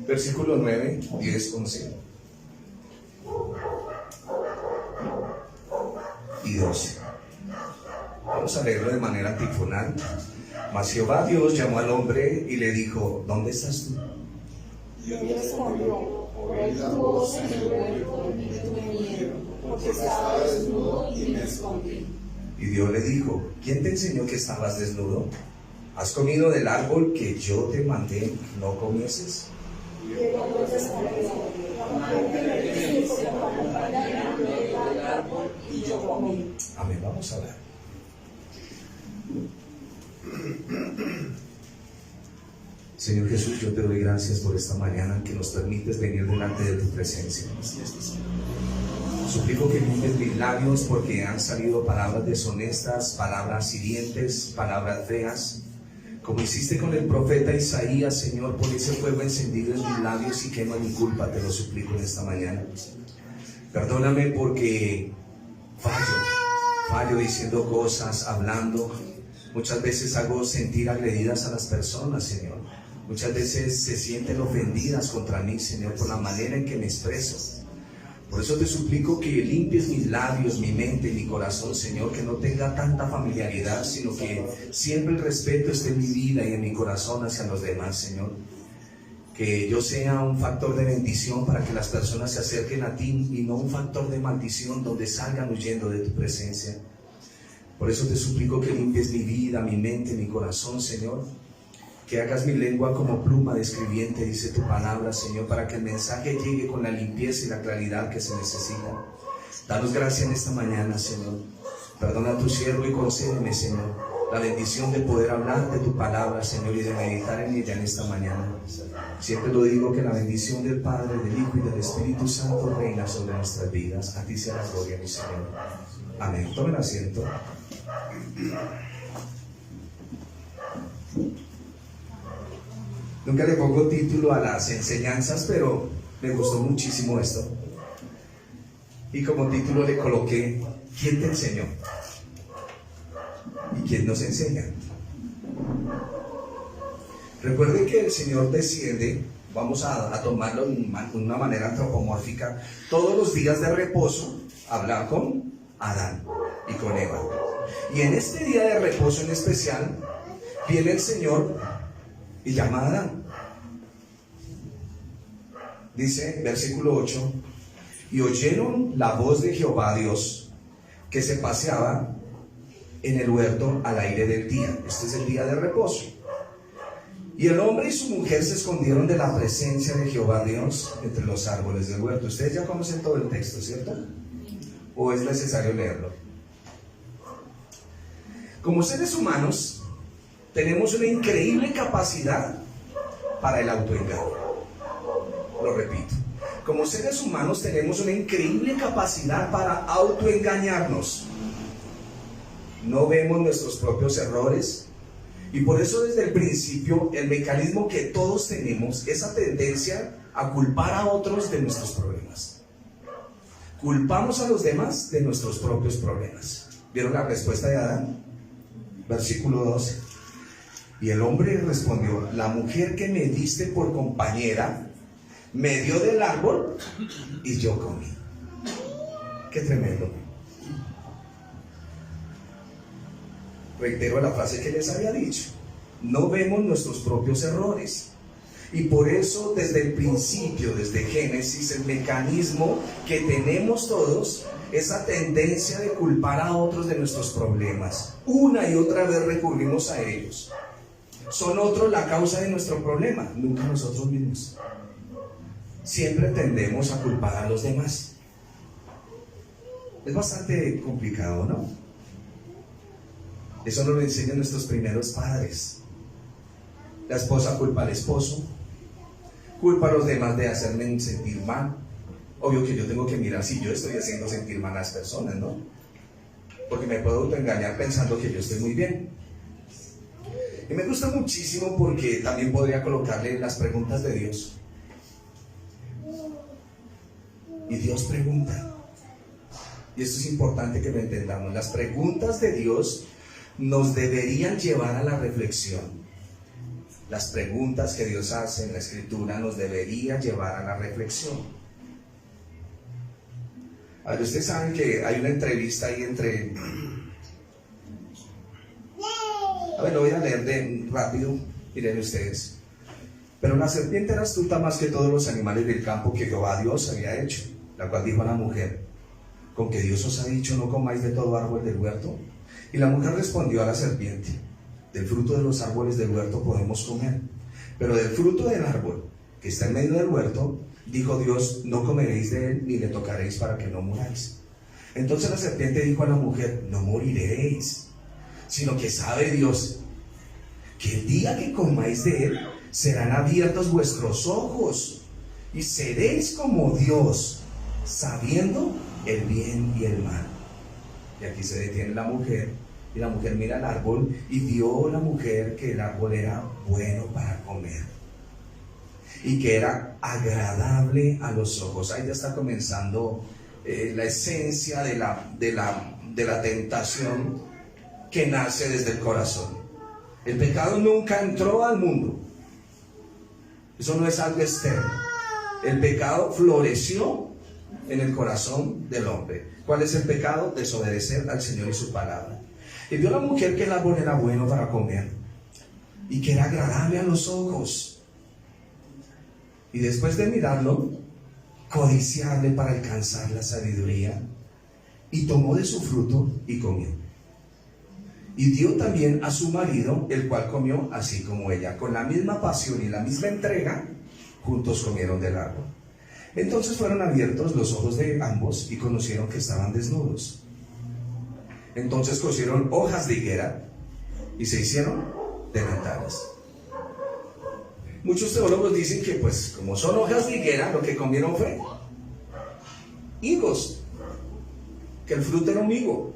Versículo 9, 10, 11 y 12. Vamos a leerlo de manera antifonal. Mas Jehová Dios llamó al hombre y le dijo: ¿dónde estás tú? Y él respondió: oí tu voz en el huerto y tuve miedo, porque estaba desnudo y me escondí. Y Dios le dijo: ¿quién te enseñó que estabas desnudo? ¿Has comido del árbol que yo te mandé no comieses? Y el hombre respondió: la mujer que me diste para acompañarme del árbol y yo comí. Amén. Vamos a hablar. Señor Jesús, yo te doy gracias por esta mañana que nos permites venir delante de tu presencia. Suplico que limpies mis labios porque han salido palabras deshonestas, palabras hirientes, palabras feas. Como hiciste con el profeta Isaías, Señor, pon ese fuego encendido en mis labios y quema mi culpa, te lo suplico en esta mañana. Perdóname porque fallo diciendo cosas, hablando. Muchas veces hago sentir agredidas a las personas, Señor. Muchas veces se sienten ofendidas contra mí, Señor, por la manera en que me expreso. Por eso te suplico que limpies mis labios, mi mente y mi corazón, Señor, que no tenga tanta familiaridad, sino que siempre el respeto esté en mi vida y en mi corazón hacia los demás, Señor. Que yo sea un factor de bendición para que las personas se acerquen a ti y no un factor de maldición donde salgan huyendo de tu presencia. Por eso te suplico que limpies mi vida, mi mente, mi corazón, Señor. Que hagas mi lengua como pluma de escribiente, dice tu palabra, Señor, para que el mensaje llegue con la limpieza y la claridad que se necesita. Danos gracia en esta mañana, Señor. Perdona a tu siervo y concédeme, Señor, la bendición de poder hablar de tu palabra, Señor, y de meditar en ella en esta mañana. Siempre lo digo, que la bendición del Padre, del Hijo y del Espíritu Santo reina sobre nuestras vidas. A ti sea la gloria, mi Señor. Amén. Tomen asiento. Nunca le pongo título a las enseñanzas, pero me gustó muchísimo esto. Y como título le coloqué: ¿quién te enseñó? ¿Y quién nos enseña? Recuerden que el Señor desciende, vamos a tomarlo de una manera antropomórfica, todos los días de reposo, a hablar con Adán y con Eva. Y en este día de reposo en especial, viene el Señor y llama a Adán. Dice, versículo 8: y oyeron la voz de Jehová Dios, que se paseaba en el huerto al aire del día. Este es el día de reposo. Y el hombre y su mujer se escondieron de la presencia de Jehová Dios entre los árboles del huerto. Ustedes ya conocen todo el texto, ¿cierto? ¿O es necesario leerlo? Como seres humanos, tenemos una increíble capacidad para el autoengaño. Lo repito. Como seres humanos tenemos una increíble capacidad para autoengañarnos. No vemos nuestros propios errores. Y por eso desde el principio el mecanismo que todos tenemos, esa tendencia a culpar a otros de nuestros problemas. Culpamos a los demás de nuestros propios problemas. ¿Vieron la respuesta de Adán? Versículo 12. Y el hombre respondió: la mujer que me diste por compañera me dio del árbol y yo comí. Qué tremendo. Reitero la frase que les había dicho: no vemos nuestros propios errores. Y por eso desde el principio, desde Génesis, el mecanismo que tenemos todos, esa tendencia de culpar a otros de nuestros problemas. Una y otra vez recurrimos a ellos. Son otros la causa de nuestro problema, nunca nosotros mismos. Siempre tendemos a culpar a los demás. Es bastante complicado, ¿no? Eso nos lo enseñan nuestros primeros padres. La esposa culpa al esposo, culpa a los demás de hacerme sentir mal. Obvio que yo tengo que mirar si yo estoy haciendo sentir mal a las personas, ¿no? Porque me puedo autoengañar pensando que yo estoy muy bien. Y me gusta muchísimo porque también podría colocarle las preguntas de Dios. Y Dios pregunta. Y esto es importante que lo entendamos. Las preguntas de Dios nos deberían llevar a la reflexión. Las preguntas que Dios hace en la Escritura nos deberían llevar a la reflexión. A ver, ustedes saben que hay una entrevista ahí entre... A ver, lo voy a leer de rápido, miren ustedes. Pero la serpiente era astuta más que todos los animales del campo que Jehová Dios había hecho, la cual dijo a la mujer: ¿con que Dios os ha dicho no comáis de todo árbol del huerto? Y la mujer respondió a la serpiente: del fruto de los árboles del huerto podemos comer, pero del fruto del árbol que está en medio del huerto, dijo Dios, no comeréis de él ni le tocaréis para que no muráis. Entonces la serpiente dijo a la mujer: no moriréis, sino que sabe Dios que el día que comáis de él serán abiertos vuestros ojos y seréis como Dios, sabiendo el bien y el mal. Y aquí se detiene la mujer, y la mujer mira el árbol, y vio la mujer que el árbol era bueno para comer y que era agradable a los ojos. Ahí ya está comenzando la esencia de la tentación que nace desde el corazón. El pecado nunca entró al mundo. Eso no es algo externo. El pecado floreció en el corazón del hombre. ¿Cuál es el pecado? Desobedecer al Señor y su palabra. Y vio la mujer que el árbol era bueno para comer y que era agradable a los ojos. Y después de mirarlo, codiciarle para alcanzar la sabiduría, y tomó de su fruto y comió. Y dio también a su marido, el cual comió así como ella. Con la misma pasión y la misma entrega, juntos comieron del árbol. Entonces fueron abiertos los ojos de ambos y conocieron que estaban desnudos. Entonces cosieron hojas de higuera y se hicieron delantales. Muchos teólogos dicen que pues como son hojas de higuera, lo que comieron fue higos, que el fruto era un higo.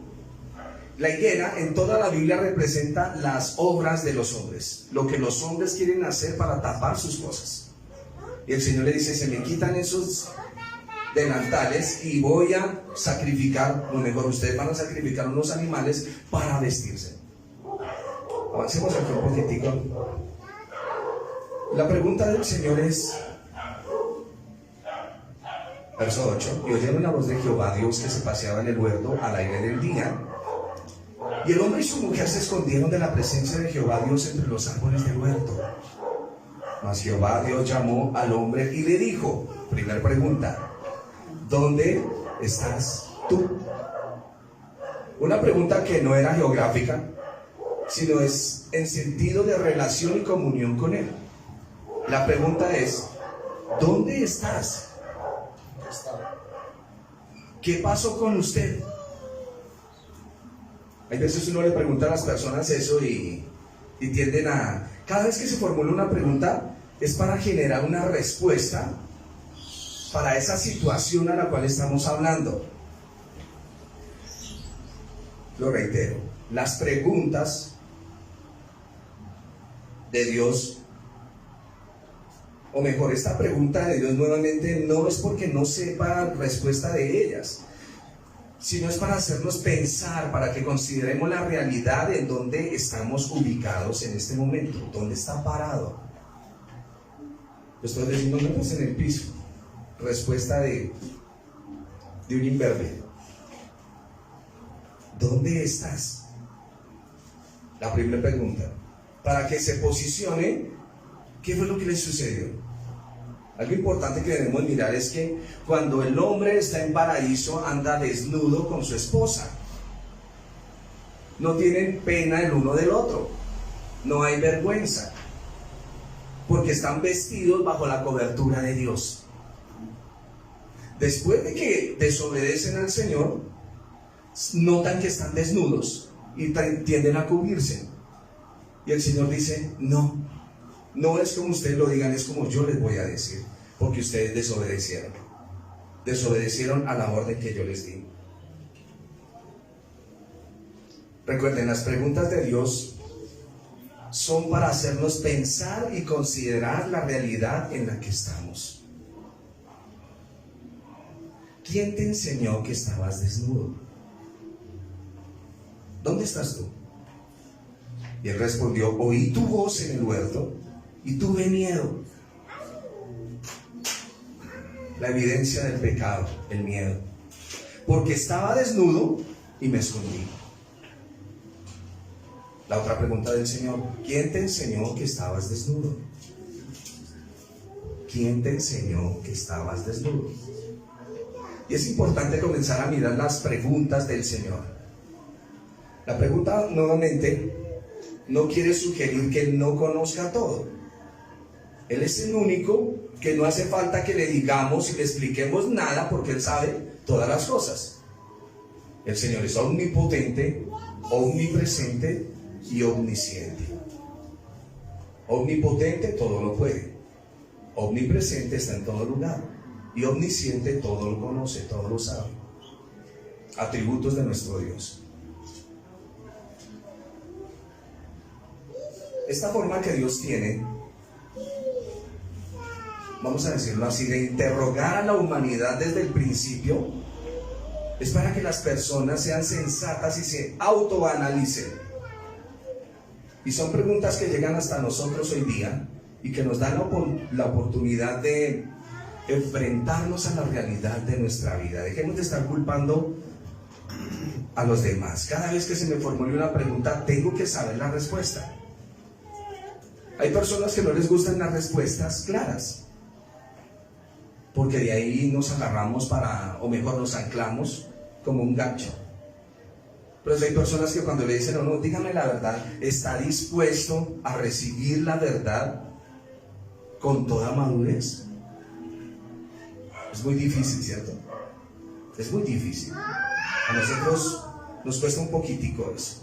La higuera en toda la Biblia representa las obras de los hombres, lo que los hombres quieren hacer para tapar sus cosas. Y el Señor le dice: se me quitan esos delantales y voy a sacrificar, lo mejor, ustedes van a sacrificar unos animales para vestirse. Avancemos aquí un poquitico. La pregunta del Señor es, verso 8: y oyeron la voz de Jehová Dios que se paseaba en el huerto al aire del día. Y el hombre y su mujer se escondieron de la presencia de Jehová Dios entre los árboles del huerto. Mas Jehová Dios llamó al hombre y le dijo, primera pregunta: ¿dónde estás tú? Una pregunta que no era geográfica, sino es en sentido de relación y comunión con él. La pregunta es: ¿dónde estás? ¿Qué pasó con usted? Hay veces uno le pregunta a las personas eso y tienden a... Cada vez que se formula una pregunta es para generar una respuesta para esa situación a la cual estamos hablando. Lo reitero, las preguntas de Dios, o mejor, esta pregunta de Dios nuevamente no es porque no sepa respuesta de ellas, sino es para hacernos pensar, para que consideremos la realidad en donde estamos ubicados en este momento, donde está parado. Estoy diciendo, no estás en el piso. Respuesta de un imberbe. ¿Dónde estás? La primera pregunta. Para que se posicione, ¿qué fue lo que le sucedió? Algo importante que debemos mirar es que cuando el hombre está en paraíso, anda desnudo con su esposa. No tienen pena el uno del otro. No hay vergüenza. Porque están vestidos bajo la cobertura de Dios. Después de que desobedecen al Señor, notan que están desnudos y tienden a cubrirse. Y el Señor dice, no es como ustedes lo digan, es como yo les voy a decir, porque ustedes desobedecieron a la orden que yo les di. Recuerden, las preguntas de Dios son para hacernos pensar y considerar la realidad en la que estamos. ¿Quién te enseñó que estabas desnudo? ¿Dónde estás tú? Y él respondió: oí tu voz en el huerto y tuve miedo. La evidencia del pecado, el miedo. Porque estaba desnudo y me escondí. La otra pregunta del Señor: ¿quién te enseñó que estabas desnudo? ¿Quién te enseñó que estabas desnudo? Y es importante comenzar a mirar las preguntas del Señor. La pregunta, nuevamente, no quiere sugerir que Él no conozca todo. Él es el único que no hace falta que le digamos y le expliquemos nada, porque Él sabe todas las cosas. El Señor es omnipotente, omnipresente y omnisciente. Omnipotente, todo lo puede. Omnipresente, está en todo lugar. Y omnisciente, todo lo conoce, todo lo sabe. Atributos de nuestro Dios. Esta forma que Dios tiene, vamos a decirlo así, de interrogar a la humanidad desde el principio, es para que las personas sean sensatas y se autoanalicen. Y son preguntas que llegan hasta nosotros hoy día y que nos dan la oportunidad de enfrentarnos a la realidad de nuestra vida. Dejemos de estar culpando a los demás. Cada vez que se me formule una pregunta, tengo que saber la respuesta. Hay personas que no les gustan las respuestas claras, porque de ahí nos agarramos o mejor nos anclamos como un gancho. Pero hay personas que cuando le dicen: no, dígame la verdad, está dispuesto a recibir la verdad con toda madurez. Es muy difícil, ¿cierto? Es muy difícil. A nosotros nos cuesta un poquitico eso.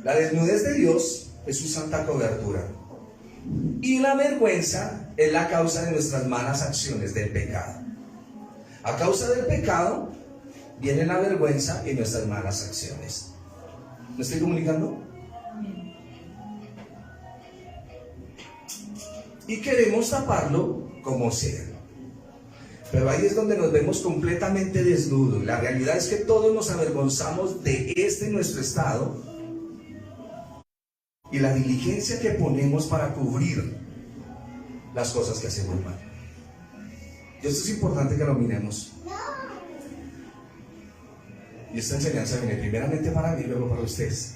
La desnudez de Dios es su santa cobertura. Y la vergüenza es la causa de nuestras malas acciones, del pecado. A causa del pecado viene la vergüenza y nuestras malas acciones. ¿Me estoy comunicando? Y queremos taparlo como sea. Pero ahí es donde nos vemos completamente desnudos. La realidad es que todos nos avergonzamos de nuestro estado y la diligencia que ponemos para cubrir las cosas que hacemos mal. Y esto es importante que lo miremos. Y esta enseñanza viene primeramente para mí, luego para ustedes.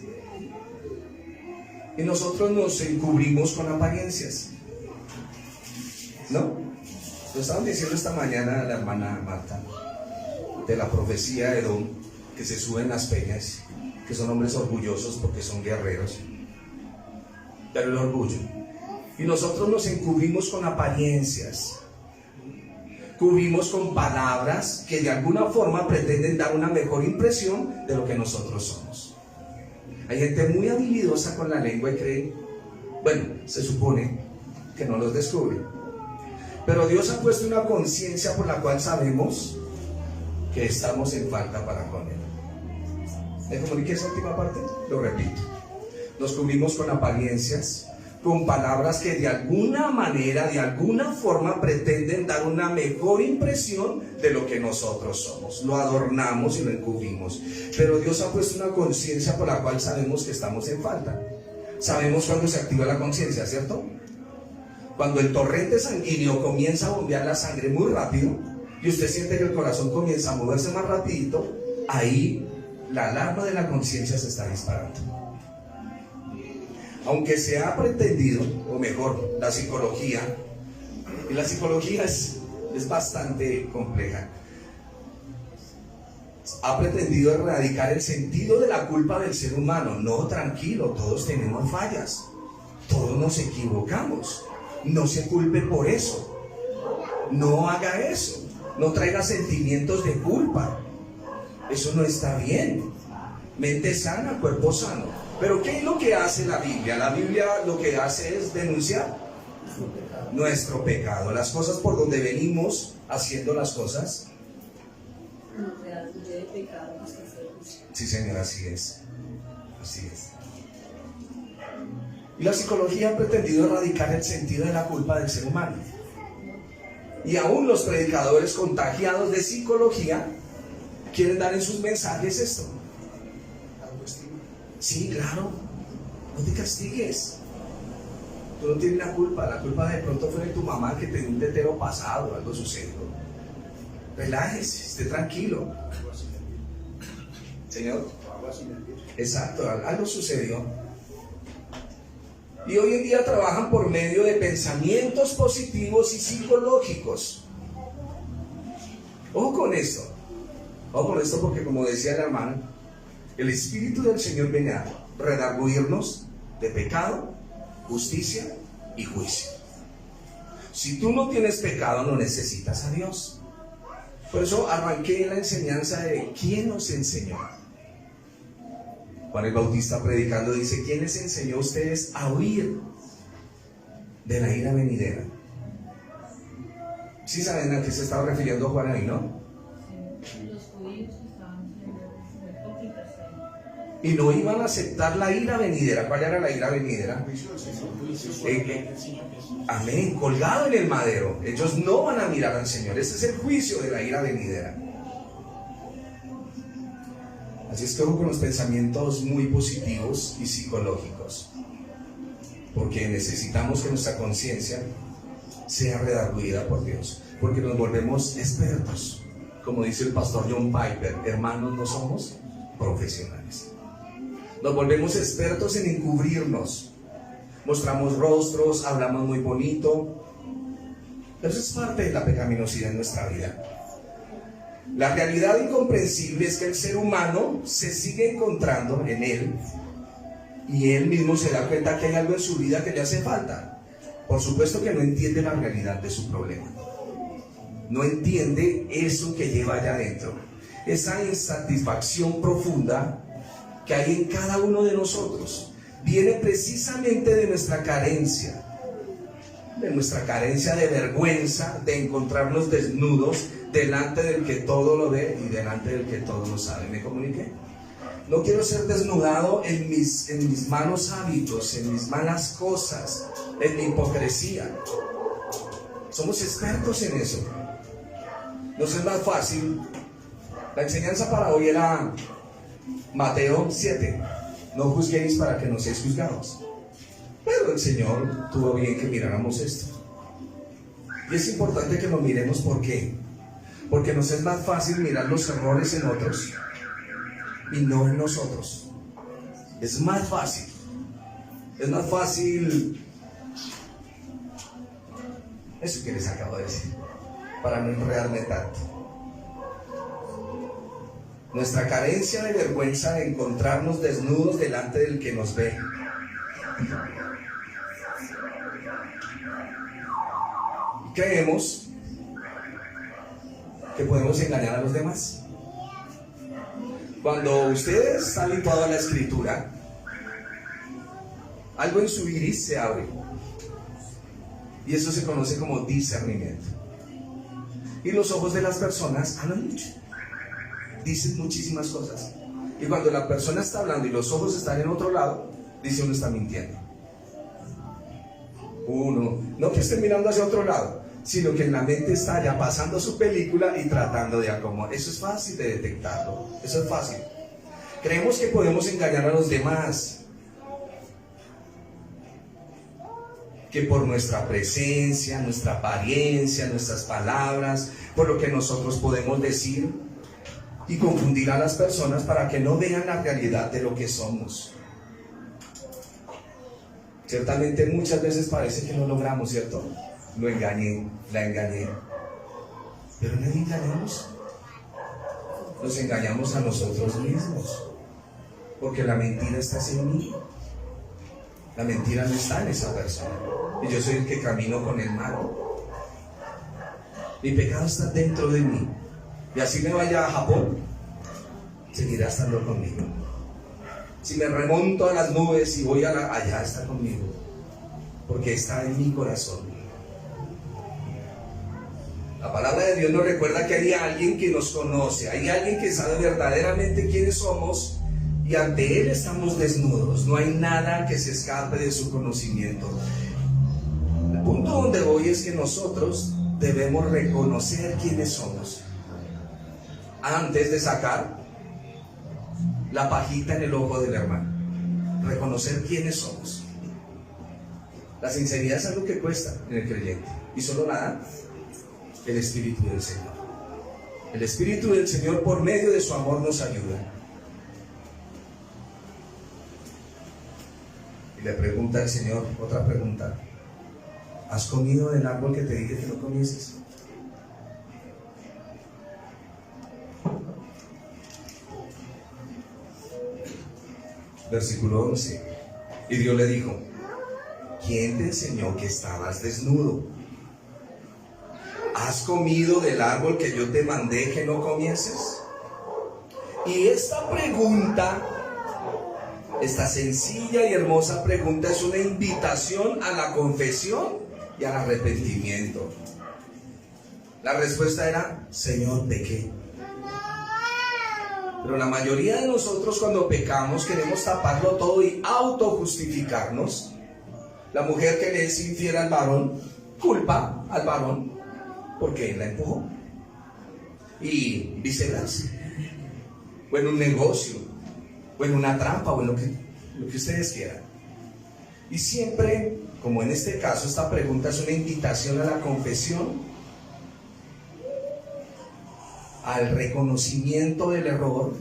Y nosotros nos encubrimos con apariencias, ¿no? Lo estaban diciendo esta mañana la hermana Marta, de la profecía de Edom, que se suben las peñas, que son hombres orgullosos porque son guerreros. Pero el orgullo. Y nosotros nos encubrimos con apariencias. Cubrimos con palabras que de alguna forma pretenden dar una mejor impresión de lo que nosotros somos. Hay gente muy habilidosa con la lengua y cree, bueno, se supone que no los descubre. Pero Dios ha puesto una conciencia por la cual sabemos que estamos en falta para con Él. ¿Me comuniqué esa última parte? Lo repito. Nos cubrimos con apariencias, con palabras que de alguna manera, de alguna forma pretenden dar una mejor impresión de lo que nosotros somos. Lo adornamos y lo encubrimos. Pero Dios ha puesto una conciencia por la cual sabemos que estamos en falta. Sabemos cuándo se activa la conciencia, ¿cierto? Cuando el torrente sanguíneo comienza a bombear la sangre muy rápido y usted siente que el corazón comienza a moverse más rapidito, ahí la alarma de la conciencia se está disparando. Aunque se ha pretendido, o mejor, la psicología, y la psicología es bastante compleja, ha pretendido erradicar el sentido de la culpa del ser humano. No, tranquilo, todos tenemos fallas, todos nos equivocamos. No se culpe por eso. No haga eso. No traiga sentimientos de culpa. Eso no está bien. Mente sana, cuerpo sano. Pero ¿qué es lo que hace la Biblia? La Biblia lo que hace es denunciar nuestro pecado, las cosas por donde venimos haciendo las cosas. Sí, señor, así es. Así es. Y la psicología ha pretendido erradicar el sentido de la culpa del ser humano. Y aún los predicadores contagiados de psicología quieren dar en sus mensajes esto. Sí, claro, no te castigues. Tú no tienes la culpa de pronto fue de tu mamá que tenía un tetero pasado, algo sucedió. Relájese, esté tranquilo. Señor, exacto, algo sucedió. Y hoy en día trabajan por medio de pensamientos positivos y psicológicos. Ojo con esto porque como decía el hermano, el Espíritu del Señor viene a redarguirnos de pecado, justicia y juicio. Si tú no tienes pecado, no necesitas a Dios. Por eso arranqué la enseñanza de ¿quién nos enseñó? Juan el Bautista predicando dice: ¿quién les enseñó a ustedes a huir de la ira venidera? ¿Sí saben a qué se estaba refiriendo Juan ahí, no? Sí, los judíos estaban siendo muy poquitas. Y no iban a aceptar la ira venidera. ¿Cuál era la ira venidera? Amén, colgado en el madero. Ellos no van a mirar al Señor. Ese es el juicio de la ira venidera. Así es que ojo con los pensamientos muy positivos y psicológicos, porque necesitamos que nuestra conciencia sea redarguida por Dios, porque nos volvemos expertos. Como dice el pastor John Piper, hermanos, no somos profesionales. Nos volvemos expertos en encubrirnos. Mostramos rostros, hablamos muy bonito. Pero eso es parte de la pecaminosidad en nuestra vida. La realidad incomprensible es que el ser humano se sigue encontrando en él y él mismo se da cuenta que hay algo en su vida que le hace falta. Por supuesto que no entiende la realidad de su problema. No entiende eso que lleva allá adentro. Esa insatisfacción profunda que hay en cada uno de nosotros viene precisamente de nuestra carencia. De nuestra carencia de vergüenza, de encontrarnos desnudos delante del que todo lo ve y delante del que todo lo sabe. ¿Me comuniqué? No quiero ser desnudado en mis malos hábitos, en mis malas cosas, en mi hipocresía. Somos expertos en eso. Nos es más fácil. La enseñanza para hoy era Mateo 7. No juzguéis para que no seáis juzgados. Pero el Señor tuvo bien que miráramos esto. Y es importante que lo miremos. ¿Por qué? Porque nos es más fácil mirar los errores en otros y no en nosotros. Es más fácil. Es más fácil eso que les acabo de decir, para no enredarme tanto. Nuestra carencia de vergüenza de encontrarnos desnudos delante del que nos ve. Y creemos que podemos engañar a los demás. Cuando usted está habituado a la escritura, algo en su iris se abre y eso se conoce como discernimiento. Y los ojos de las personas hablan mucho, dicen muchísimas cosas. Y cuando la persona está hablando y los ojos están en otro lado, dice uno está mintiendo. Uno, no que esté mirando hacia otro lado, sino que en la mente está ya pasando su película y tratando de acomodar. Eso es fácil de detectarlo, eso es fácil. Creemos que podemos engañar a los demás, que por nuestra presencia, nuestra apariencia, nuestras palabras, por lo que nosotros podemos decir y confundir a las personas para que no vean la realidad de lo que somos. Ciertamente muchas veces parece que lo logramos, ¿cierto? Lo engañé, la engañé. Pero no engañamos. Nos engañamos a nosotros mismos. Porque la mentira está en mí. La mentira no está en esa persona. Y yo soy el que camino con el mal. Mi pecado está dentro de mí. Y así me vaya a Japón, seguirá estando conmigo. Si me remonto a las nubes y voy allá está conmigo. Porque está en mi corazón. La palabra de Dios nos recuerda que hay alguien que nos conoce, hay alguien que sabe verdaderamente quiénes somos y ante Él estamos desnudos. No hay nada que se escape de su conocimiento. El punto donde voy es que nosotros debemos reconocer quiénes somos antes de sacar la pajita en el ojo del hermano. Reconocer quiénes somos. La sinceridad es algo que cuesta en el creyente, y solo nada el Espíritu del Señor. El Espíritu del Señor, por medio de su amor, nos ayuda. Y le pregunta al Señor, otra pregunta: ¿has comido del árbol que te dije que no comieses? Versículo 11. Y Dios le dijo: ¿quién te enseñó que estabas desnudo? ¿Has comido del árbol que yo te mandé que no comieses? Y esta pregunta, esta sencilla y hermosa pregunta, es una invitación a la confesión y al arrepentimiento. La respuesta era: Señor, pequé. Pero la mayoría de nosotros, cuando pecamos, queremos taparlo todo y autojustificarnos. La mujer que le es infiel al varón culpa al varón porque él la empujó, y viceversa, o en un negocio, o en una trampa, o en lo que ustedes quieran. Y siempre, como en este caso, esta pregunta es una invitación a la confesión, al reconocimiento del error,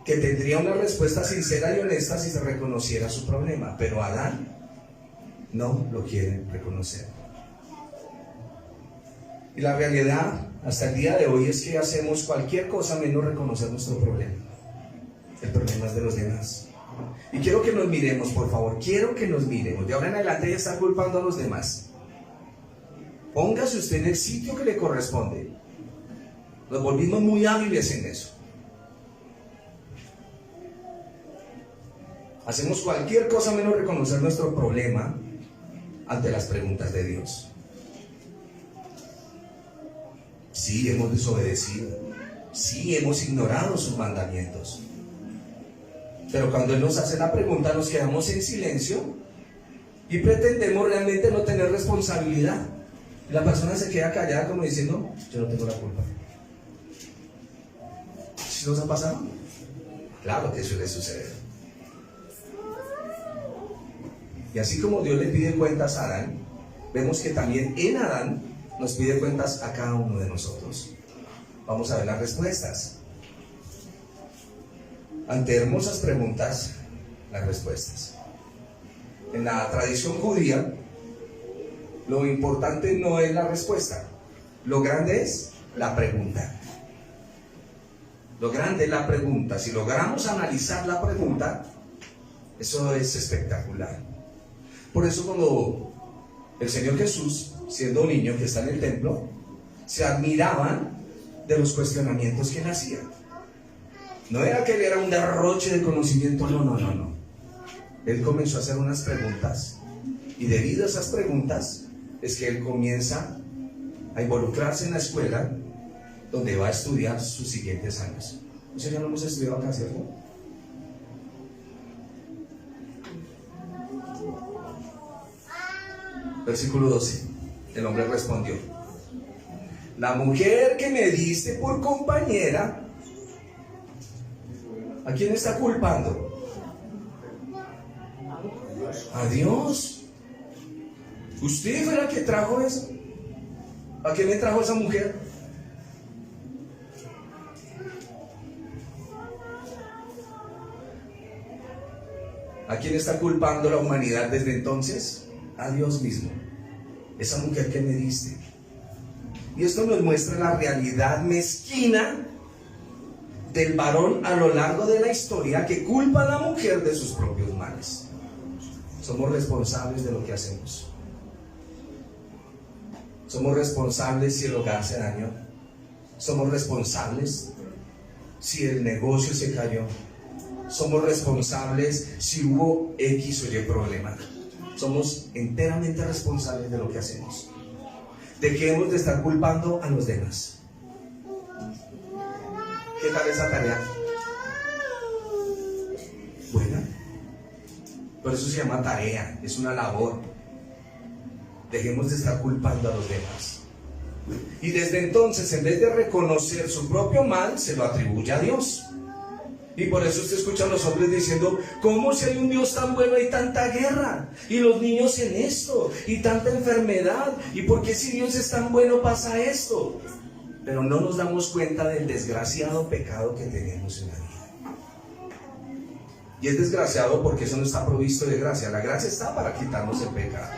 que tendría una respuesta sincera y honesta si se reconociera su problema. Pero Adán no lo quiere reconocer. Y la realidad hasta el día de hoy es que hacemos cualquier cosa menos reconocer nuestro problema. El problema es de los demás. Y quiero que nos miremos, por favor. Quiero que nos miremos. De ahora en adelante ya está culpando a los demás. Póngase usted en el sitio que le corresponde. Nos volvimos muy hábiles en eso. Hacemos cualquier cosa menos reconocer nuestro problema ante las preguntas de Dios. Sí, hemos desobedecido. Sí, hemos ignorado sus mandamientos. Pero cuando Él nos hace la pregunta, nos quedamos en silencio y pretendemos realmente no tener responsabilidad. Y la persona se queda callada como diciendo: yo no tengo la culpa. ¿Sí nos ha pasado? Claro que suele suceder. Y así como Dios le pide cuentas a Adán, vemos que también en Adán nos pide cuentas a cada uno de nosotros. Vamos a ver las respuestas. Ante hermosas preguntas, las respuestas. En la tradición judía, lo importante no es la respuesta. Lo grande es la pregunta. Lo grande es la pregunta. Si logramos analizar la pregunta, eso es espectacular. Por eso cuando el Señor Jesús, siendo un niño que está en el templo, se admiraban de los cuestionamientos que Él hacía. No era que Él era un derroche de conocimiento, no. Él comenzó a hacer unas preguntas, y debido a esas preguntas es que Él comienza a involucrarse en la escuela donde va a estudiar sus siguientes años. Eso ya lo hemos estudiado acá, ¿cierto? Versículo 12. El hombre respondió: la mujer que me diste por compañera. ¿A quién está culpando? A Dios. ¿Usted fue la que trajo eso? ¿A quién le trajo esa mujer? ¿A quién está culpando la humanidad desde entonces? A Dios mismo. Esa mujer que me diste. Y esto nos muestra la realidad mezquina del varón a lo largo de la historia, que culpa a la mujer de sus propios males. Somos responsables de lo que hacemos. Somos responsables si el hogar se dañó. Somos responsables si el negocio se cayó. Somos responsables si hubo X o Y problema. Somos enteramente responsables de lo que hacemos. ¿De qué hemos de estar culpando a los demás? ¿Qué tal esa tarea? buena. Por eso se llama tarea, es una labor. Dejemos de estar culpando a los demás. Y desde entonces, en vez de reconocer su propio mal, se lo atribuye a Dios. Y por eso usted escucha a los hombres diciendo: ¿cómo si hay un Dios tan bueno hay tanta guerra? Y los niños en esto, y tanta enfermedad. ¿Y por qué si Dios es tan bueno pasa esto? Pero no nos damos cuenta del desgraciado pecado que tenemos en la vida. Y es desgraciado porque eso no está provisto de gracia. La gracia está para quitarnos el pecado.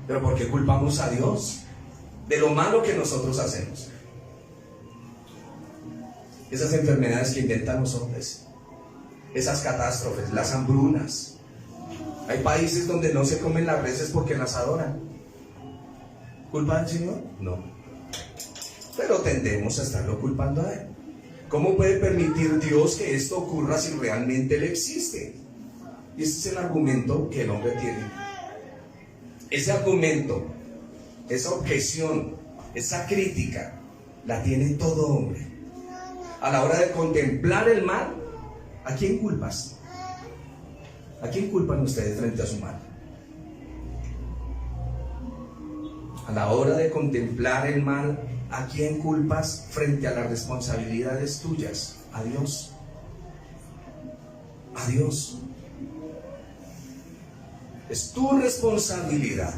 Pero ¿por qué culpamos a Dios de lo malo que nosotros hacemos? Esas enfermedades que inventan los hombres, esas catástrofes, las hambrunas. Hay países donde no se comen las reses porque las adoran. ¿Culpa del Señor? No. Pero tendemos a estarlo culpando a Él. ¿Cómo puede permitir Dios que esto ocurra si realmente Él existe? Y ese es el argumento que el hombre tiene. Ese argumento, esa objeción, esa crítica, la tiene todo hombre. A la hora de contemplar el mal, ¿a quién culpas? ¿A quién culpan ustedes frente a su mal? A la hora de contemplar el mal, ¿a quién culpas frente a las responsabilidades tuyas? A Dios. A Dios. Es tu responsabilidad.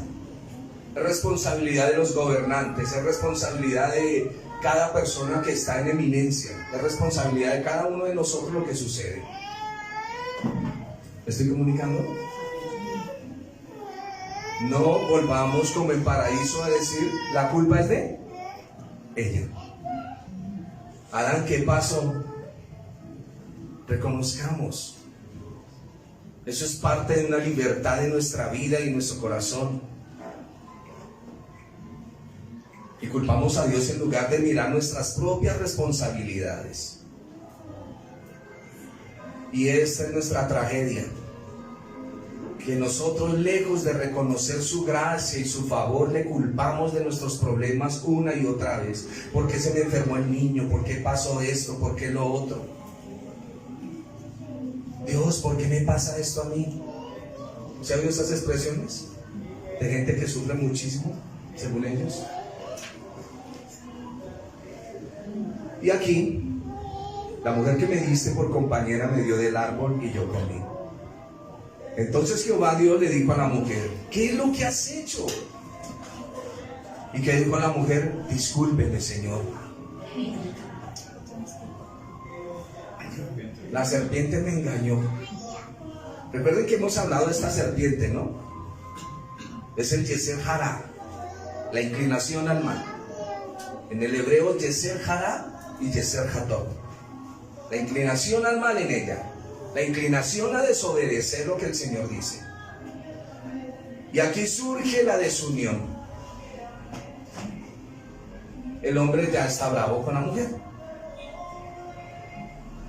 Es responsabilidad de los gobernantes, es responsabilidad de cada persona que está en eminencia, es responsabilidad de cada uno de nosotros lo que sucede. ¿Me estoy comunicando? No volvamos como en Paraíso a decir: la culpa es de ella. Adán, ¿qué pasó? Reconozcamos. Eso es parte de una libertad de nuestra vida y nuestro corazón. Y culpamos a Dios en lugar de mirar nuestras propias responsabilidades. Y esta es nuestra tragedia, que nosotros, lejos de reconocer su gracia y su favor, le culpamos de nuestros problemas una y otra vez. ¿Por qué se me enfermó el niño? ¿Por qué pasó esto? ¿Por qué lo otro? Dios, ¿por qué me pasa esto a mí? ¿Se ha oído esas expresiones de gente que sufre muchísimo, según ellos? Y aquí, la mujer que me diste por compañera me dio del árbol y yo comí. Entonces Jehová Dios le dijo a la mujer: ¿qué es lo que has hecho? ¿Y qué dijo la mujer? Discúlpeme, Señor. La serpiente me engañó. Recuerden que hemos hablado de esta serpiente, ¿no? Es el Yeser Hará, la inclinación al mal. En el hebreo, Yeser Hará y Yeser Hatov. La inclinación al mal en ella, la inclinación a desobedecer lo que el Señor dice. Y aquí surge la desunión. El hombre ya está bravo con la mujer.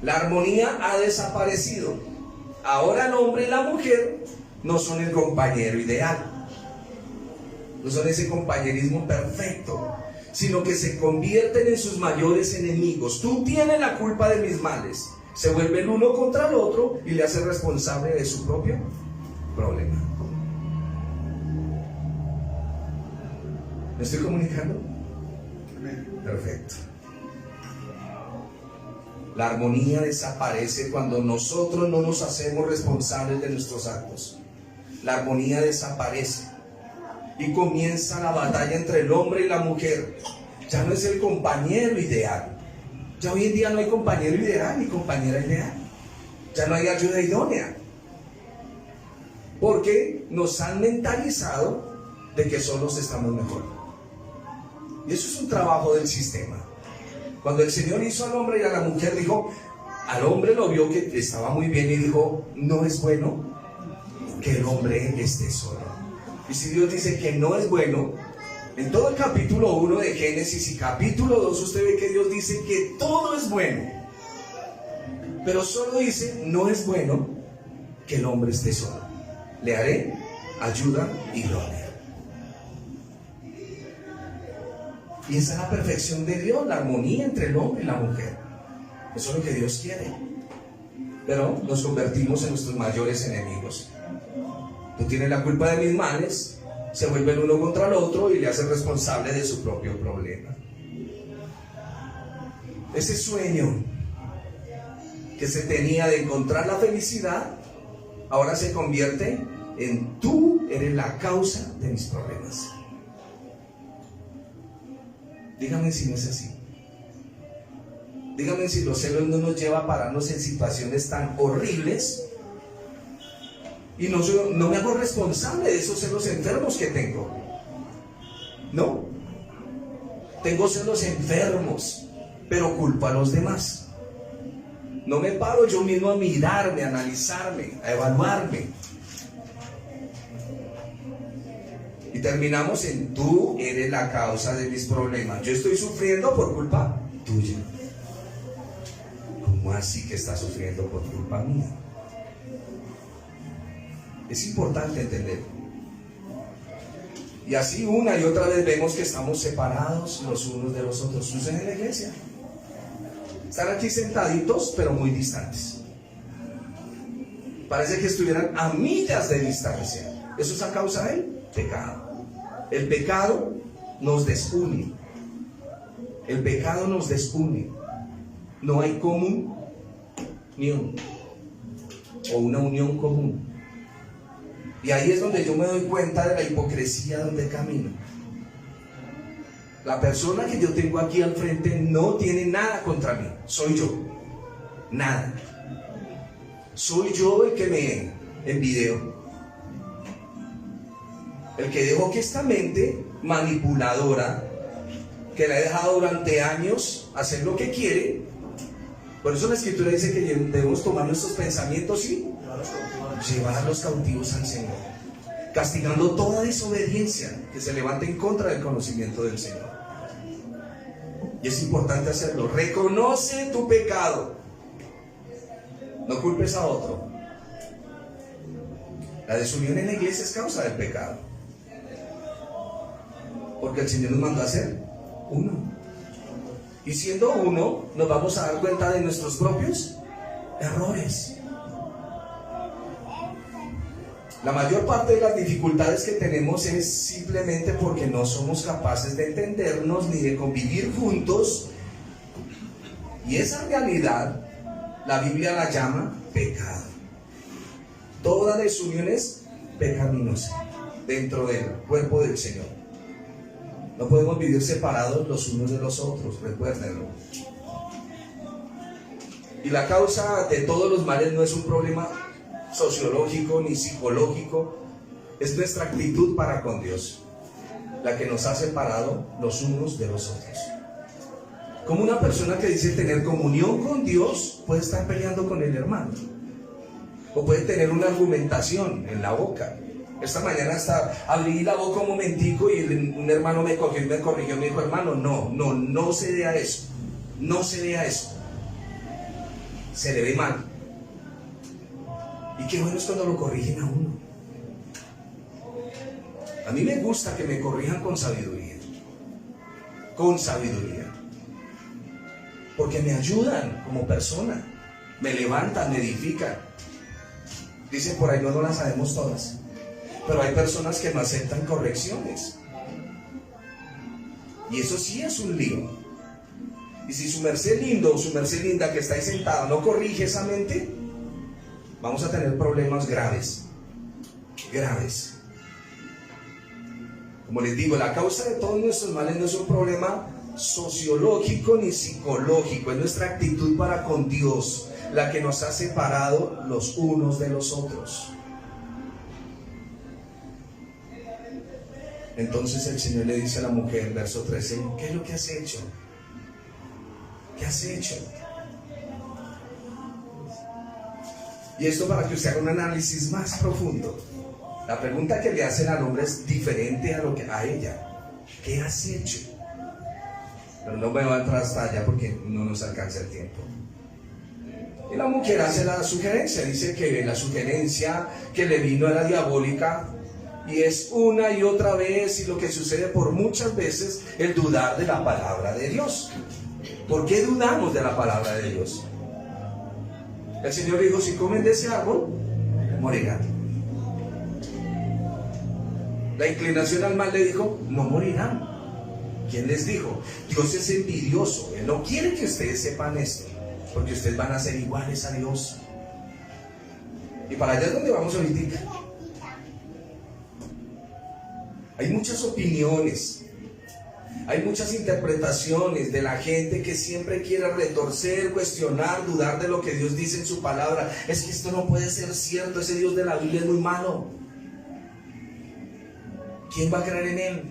La armonía ha desaparecido. Ahora el hombre y la mujer no son el compañero ideal, no son ese compañerismo perfecto, sino que se convierten en sus mayores enemigos. Tú tienes la culpa de mis males. Se vuelve el uno contra el otro y le hace responsable de su propio problema. ¿Me estoy comunicando? Perfecto. La armonía desaparece cuando nosotros no nos hacemos responsables de nuestros actos. La armonía desaparece y comienza la batalla entre el hombre y la mujer. Ya no es el compañero ideal. Ya hoy en día no hay compañero ideal ni compañera ideal. Ya no hay ayuda idónea. Porque nos han mentalizado de que solos estamos mejor. Y eso es un trabajo del sistema. Cuando el Señor hizo al hombre y a la mujer, dijo, al hombre lo vio que estaba muy bien y dijo, no es bueno que el hombre esté solo. Y si Dios dice que no es bueno, en todo el capítulo 1 de Génesis y capítulo 2 usted ve que Dios dice que todo es bueno, pero solo dice, no es bueno que el hombre esté solo. Le haré ayuda idónea. Y esa es la perfección de Dios, la armonía entre el hombre y la mujer. Eso es lo que Dios quiere. pero nos convertimos en nuestros mayores enemigos. Tú tienes la culpa de mis males, se vuelve el uno contra el otro y le hace responsable de su propio problema. Ese sueño que se tenía de encontrar la felicidad, ahora se convierte en tú eres la causa de mis problemas. Dígame si no es así. Dígame si los celos no nos lleva a pararnos en situaciones tan horribles y no me hago responsable de esos celos enfermos que tengo. No. Tengo celos enfermos, pero culpo a los demás. No me paro yo mismo a mirarme, a analizarme, a evaluarme. Y terminamos en tú eres la causa de mis problemas. Yo estoy sufriendo por culpa tuya. ¿Cómo así que estás sufriendo por culpa mía? Es importante entender. Y así una y otra vez vemos que estamos separados los unos de los otros. Sucede en la iglesia. Están aquí sentaditos, pero muy distantes. Parece que estuvieran a millas de distancia. ¿Eso es a causa del pecado? El pecado nos desune. El pecado nos desune. No hay comunión o una unión común. Y ahí es donde yo me doy cuenta de la hipocresía donde camino. La persona que yo tengo aquí al frente no tiene nada contra mí. Soy yo. Nada. Soy yo el que me envideo. El que dejó que esta mente manipuladora, que la he dejado durante años hacer lo que quiere. Por eso la Escritura dice que debemos tomar nuestros pensamientos y llevarlos cautivos al Señor, castigando toda desobediencia que se levante en contra del conocimiento del Señor. Y es importante hacerlo. Reconoce tu pecado. No culpes a otro. La desunión en la iglesia es causa del pecado, porque el Señor nos mandó a ser uno. Y siendo uno, nos vamos a dar cuenta de nuestros propios errores. La mayor parte de las dificultades que tenemos es simplemente porque no somos capaces de entendernos ni de convivir juntos. Y esa realidad, la Biblia la llama pecado. Toda desunión es pecaminosa dentro del cuerpo del Señor. No podemos vivir separados los unos de los otros, recuérdenlo. Y la causa de todos los males no es un problema sociológico ni psicológico, es nuestra actitud para con Dios, la que nos ha separado los unos de los otros. Como una persona que dice tener comunión con Dios puede estar peleando con el hermano, o puede tener una argumentación en la boca. Esta mañana hasta abrí la boca un momentico y un hermano me cogió y me corrigió, me dijo: hermano, no se vea eso, no se vea eso, se le ve mal. Y qué bueno es cuando lo corrigen a uno. A mí me gusta que me corrijan con sabiduría, porque me ayudan como persona, me levantan, me edifican. Dicen por ahí, no las sabemos todas, pero hay personas que no aceptan correcciones, y eso sí es un lío. Y si su merced lindo o su merced linda que está ahí sentada no corrige esa mente, vamos a tener problemas graves. Como les digo, la causa de todos nuestros males no es un problema sociológico ni psicológico, es nuestra actitud para con Dios la que nos ha separado los unos de los otros. Entonces el Señor le dice a la mujer, verso 13, ¿qué es lo que has hecho? ¿Qué has hecho? Y esto para que usted haga un análisis más profundo. La pregunta que le hacen al hombre es diferente a ella. ¿Qué has hecho? Pero no me va a entrar hasta allá porque no nos alcanza el tiempo. Y la mujer hace la sugerencia, dice que la sugerencia que le vino era diabólica, y es una y otra vez, y lo que sucede por muchas veces, el dudar de la palabra de Dios. ¿Por qué dudamos de la palabra de Dios? El Señor dijo, si comen de ese árbol, morirán. La inclinación al mal le dijo, no morirán. ¿Quién les dijo? Dios es envidioso. Él no quiere que ustedes sepan esto, porque ustedes van a ser iguales a Dios. Y para allá es donde vamos ahorita. Hay muchas opiniones, hay muchas interpretaciones de la gente que siempre quiere retorcer, cuestionar, dudar de lo que Dios dice en su palabra. Es que esto no puede ser cierto, ese Dios de la Biblia es muy malo. ¿Quién va a creer en Él?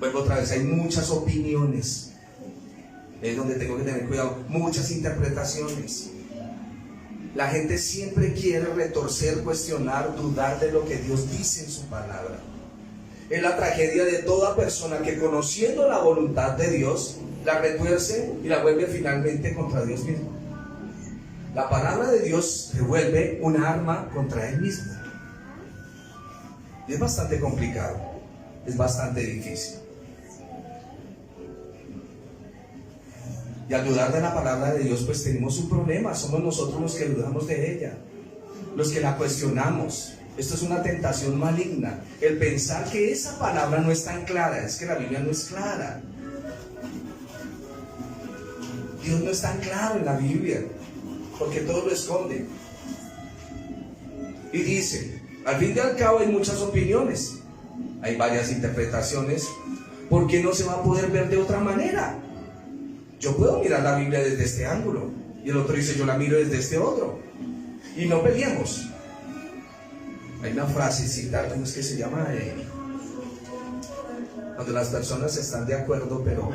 Vuelvo otra vez, hay muchas opiniones. Es donde tengo que tener cuidado, muchas interpretaciones. La gente siempre quiere retorcer, cuestionar, dudar de lo que Dios dice en su palabra. Es la tragedia de toda persona que, conociendo la voluntad de Dios, la retuerce y la vuelve finalmente contra Dios mismo. La palabra de Dios se vuelve un arma contra Él mismo. Y es bastante complicado, es bastante difícil. Y al dudar de la palabra de Dios, pues tenemos un problema. Somos nosotros los que dudamos de ella, los que la cuestionamos. Esto es una tentación maligna, el pensar que esa palabra no es tan clara. Es que la Biblia no es clara. Dios no es tan claro en la Biblia, porque todo lo esconde. Y dice, al fin y al cabo hay muchas opiniones, hay varias interpretaciones. ¿Por qué no se va a poder ver de otra manera? Yo puedo mirar la Biblia desde este ángulo, y el otro dice, yo la miro desde este otro, y no peleemos. Hay una frasecita, ¿cómo es que se llama? Cuando las personas están de acuerdo, pero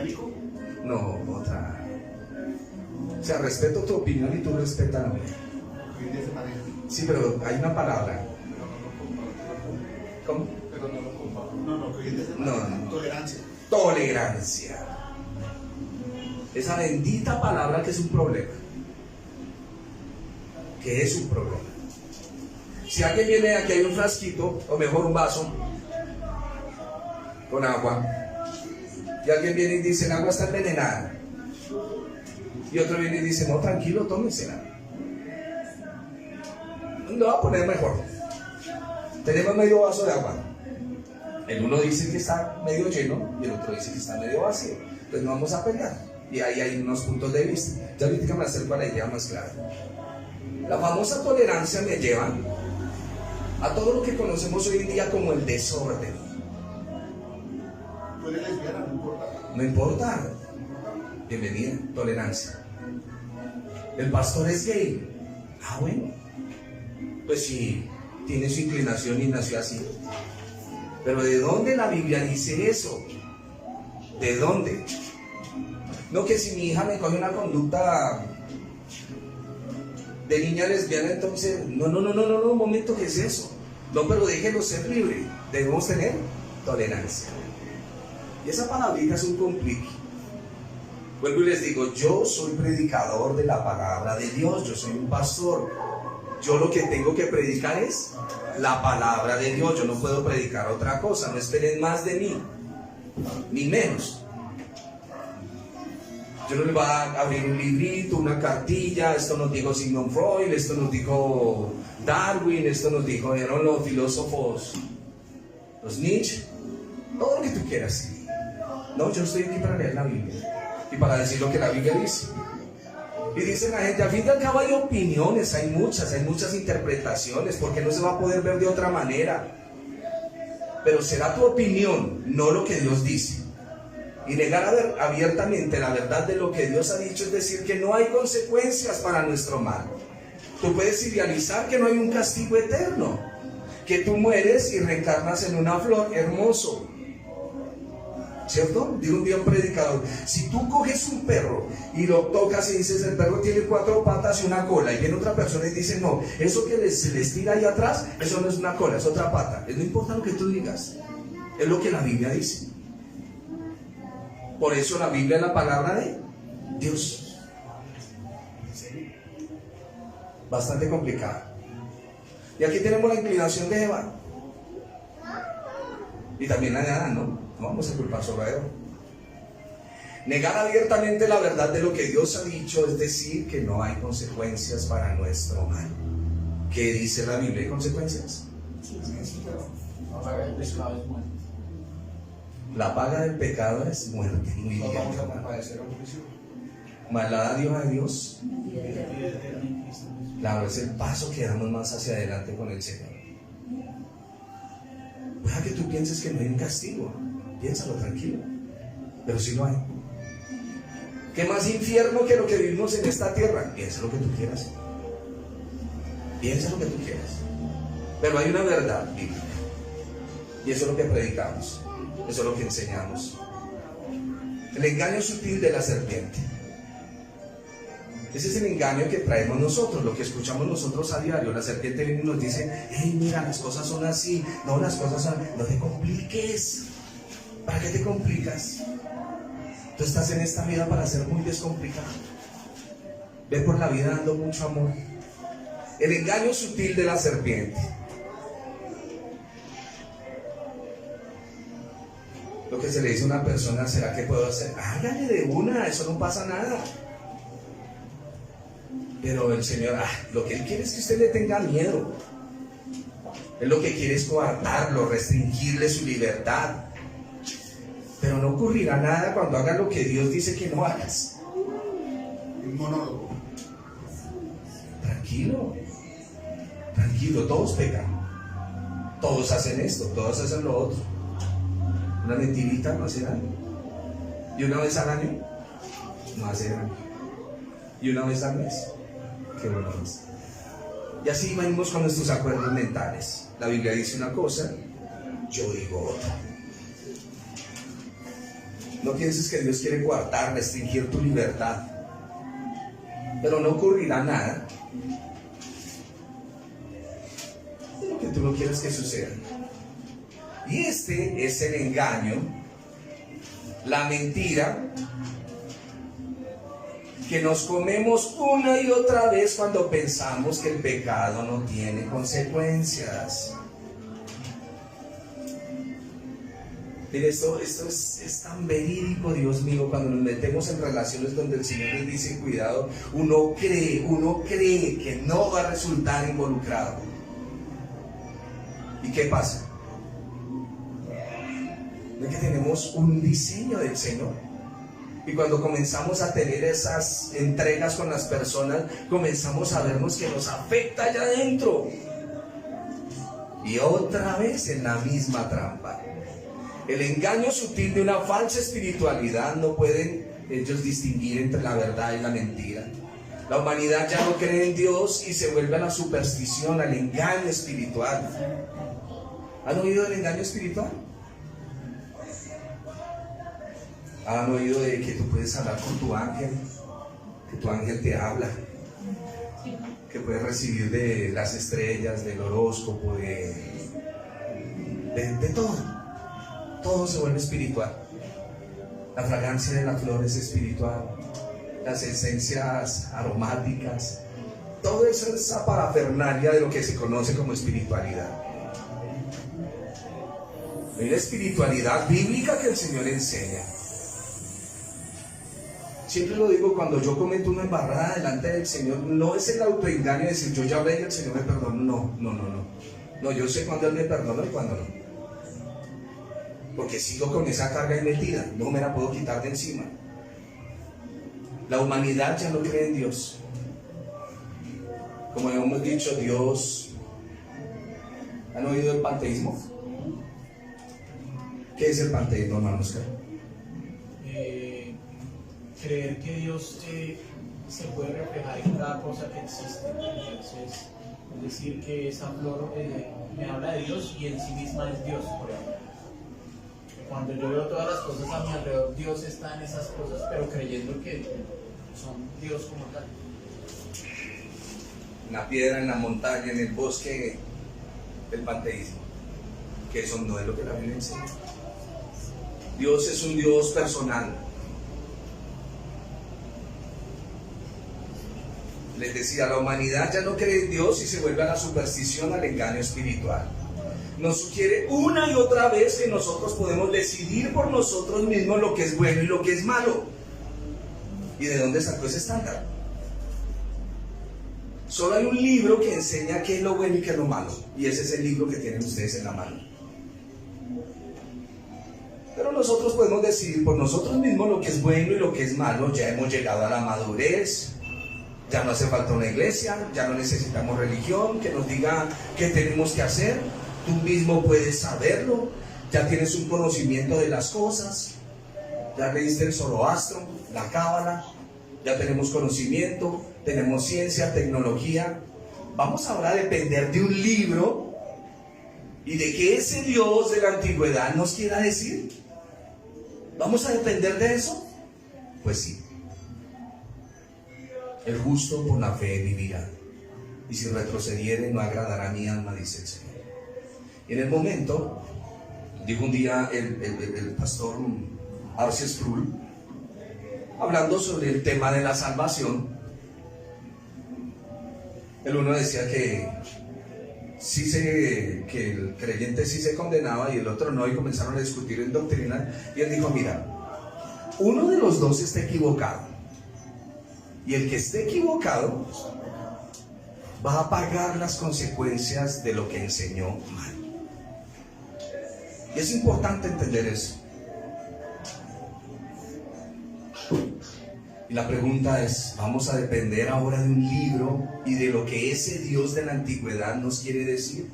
no, otra. O sea, respeto tu opinión y tú respetas la mía. Sí, pero hay una palabra. ¿Cómo? No. Tolerancia. Tolerancia. Esa bendita palabra que es un problema. Que es un problema. Si alguien viene, aquí hay un frasquito, o mejor un vaso, con agua, y alguien viene y dice, el agua está envenenada, y otro viene y dice, no, tranquilo, tómensela. Lo va a poner mejor. Tenemos medio vaso de agua. El uno dice que está medio lleno, y el otro dice que está medio vacío. Pues no vamos a pelear. Y ahí hay unos puntos de vista. Ya ahorita me acerco a la idea más clara. La famosa tolerancia me lleva a todo lo que conocemos hoy en día como el desorden. Tú eres lesbiana, no importa. No importa. Bienvenida, tolerancia. El pastor es gay. Ah, bueno. Pues sí, tiene su inclinación y nació así. Pero ¿de dónde la Biblia dice eso? ¿De dónde? No, que si mi hija me coge una conducta de niña lesbiana, entonces, no, un momento, ¿qué es eso? No, pero déjelo ser libre. Debemos tener tolerancia. Y esa palabrita es un complique. Vuelvo y les digo, yo soy predicador de la palabra de Dios, yo soy un pastor. Yo lo que tengo que predicar es la palabra de Dios, yo no puedo predicar otra cosa, no esperen más de mí, ni menos. Yo no le voy a abrir un librito, una cartilla, esto nos dijo Sigmund Freud, esto nos dijo Darwin, esto nos dijeron los filósofos, los Nietzsche, todo lo que tú quieras. No, yo estoy aquí para leer la Biblia y para decir lo que la Biblia dice. Y dice la gente, al fin y al cabo hay opiniones, hay muchas interpretaciones, porque no se va a poder ver de otra manera. Pero será tu opinión, no lo que Dios dice. Y negar abiertamente la verdad de lo que Dios ha dicho es decir que no hay consecuencias para nuestro mal. Tú puedes idealizar que no hay un castigo eterno, que tú mueres y reencarnas en una flor, hermoso, ¿cierto? Dijo un día un predicador, si tú coges un perro y lo tocas y dices, el perro tiene 4 patas y una cola, y viene otra persona y dice, no, eso que se les tira ahí atrás, eso no es una cola, es otra pata. No importa lo que tú digas, es lo que la Biblia dice. Por eso la Biblia es la palabra de Dios. Bastante complicado. Y aquí tenemos la inclinación de Eva. Y también la de Adán, ¿no? No vamos a culpar solo a Eva. Negar abiertamente la verdad de lo que Dios ha dicho es decir que no hay consecuencias para nuestro mal. ¿Qué dice la Biblia? ¿Hay consecuencias? La paga del pecado es muerte. La paga del pecado es muerte. Muy No bien, vamos a hermano. compadecer un juicio. Mas la dádiva de Dios, Vida eterna en Cristo Jesús. claro, es el paso que damos más hacia adelante con el Señor. Deja que tú pienses que no hay un castigo. Piénsalo tranquilo. Pero sí lo hay. ¿Qué más infierno que lo que vivimos en esta tierra? Piensa lo que tú quieras. Piensa lo que tú quieras. Pero hay una verdad bíblica. Y eso es lo que predicamos. Eso es lo que enseñamos. El engaño sutil de la serpiente. Ese es el engaño que traemos nosotros, lo que escuchamos nosotros a diario. La serpiente viene y nos dice: hey, mira, las cosas son así. No, las cosas son... No te compliques. ¿Para qué te complicas? Tú estás en esta vida para ser muy descomplicado. Ve por la vida dando mucho amor. El engaño sutil de la serpiente. Lo que se le dice a una persona: ¿será que puedo hacer? Hágale de una, eso no pasa nada. Pero el Señor, lo que Él quiere es que usted le tenga miedo. Él lo que quiere es coartarlo, restringirle su libertad. Pero no ocurrirá nada cuando hagas lo que Dios dice que no hagas. Un monólogo. Tranquilo, tranquilo, todos pecan. Todos hacen esto, todos hacen lo otro. Una mentirita no hace daño. Y una vez al año no hace daño. Y una vez al mes, qué bueno es. Y así venimos con nuestros acuerdos mentales. La Biblia dice una cosa, yo digo otra. No pienses que Dios quiere coartar, restringir tu libertad. Pero no ocurrirá nada de lo que tú no quieres que suceda. Y este es el engaño, la mentira que nos comemos una y otra vez cuando pensamos que el pecado no tiene consecuencias. Mire, esto es tan verídico, Dios mío, cuando nos metemos en relaciones donde el Señor les dice: cuidado, uno cree que no va a resultar involucrado. ¿Y qué pasa? Es que tenemos un diseño del Señor. Y cuando comenzamos a tener esas entregas con las personas, comenzamos a vernos que nos afecta allá adentro. Y otra vez en la misma trampa. El engaño sutil de una falsa espiritualidad. No pueden ellos distinguir entre la verdad y la mentira. La humanidad ya no cree en Dios y se vuelve a la superstición, al engaño espiritual. ¿Han oído del engaño espiritual? ¿Han oído de que tú puedes hablar con tu ángel? Que tu ángel te habla. Que puedes recibir de las estrellas, del horóscopo, de todo. Todo se vuelve espiritual. La fragancia de la flor es espiritual. Las esencias aromáticas. Todo eso es esa parafernalia de lo que se conoce como espiritualidad. Hay una espiritualidad bíblica que el Señor enseña. Siempre lo digo, cuando yo cometo una embarrada delante del Señor, no es el autoengaño de decir: yo ya hablé y el Señor me perdonó. No, yo sé cuándo Él me perdonó y cuándo no. Porque sigo con esa carga ahí metida, no me la puedo quitar de encima. La humanidad ya no cree en Dios. Como hemos dicho, Dios... ¿Han oído el panteísmo? ¿Qué es el panteísmo, hermano Oscar? Creer que Dios se puede reflejar en cada cosa que existe. Entonces, es decir, que esa flor me habla de Dios y en sí misma es Dios, por ejemplo. Cuando yo veo todas las cosas a mi alrededor, Dios está en esas cosas, pero creyendo que son Dios como tal. En la piedra, en la montaña, en el bosque, el panteísmo. Que eso no es lo que la Biblia enseña. Dios es un Dios personal. Les decía, la humanidad ya no cree en Dios y se vuelve a la superstición, al engaño espiritual. nos sugiere una y otra vez que nosotros podemos decidir por nosotros mismos lo que es bueno y lo que es malo. ¿Y de dónde sacó ese estándar? Solo hay un libro que enseña qué es lo bueno y qué es lo malo, y ese es el libro que tienen ustedes en la mano. Pero nosotros podemos decidir por nosotros mismos lo que es bueno y lo que es malo. Ya hemos llegado a la madurez, ya no hace falta una iglesia, ya no necesitamos religión que nos diga qué tenemos que hacer. Tú mismo puedes saberlo, ya tienes un conocimiento de las cosas, ya leíste el Zoroastro, la Cábala, ya tenemos conocimiento, tenemos ciencia, tecnología. Vamos ahora a depender de un libro y de que ese Dios de la antigüedad nos quiera decir. ¿Vamos a depender de eso? Pues sí. El justo por la fe vivirá, y si retrocediere no agradará a mi alma, dice el Señor. Y en el momento, dijo un día el pastor R.C. Sproul, hablando sobre el tema de la salvación, el uno decía que el creyente sí se condenaba y el otro no, y comenzaron a discutir en doctrina, y él dijo: mira, uno de los dos está equivocado, y el que esté equivocado va a pagar las consecuencias de lo que enseñó mal. Y es importante entender eso. Y la pregunta es, ¿vamos a depender ahora de un libro y de lo que ese Dios de la antigüedad nos quiere decir?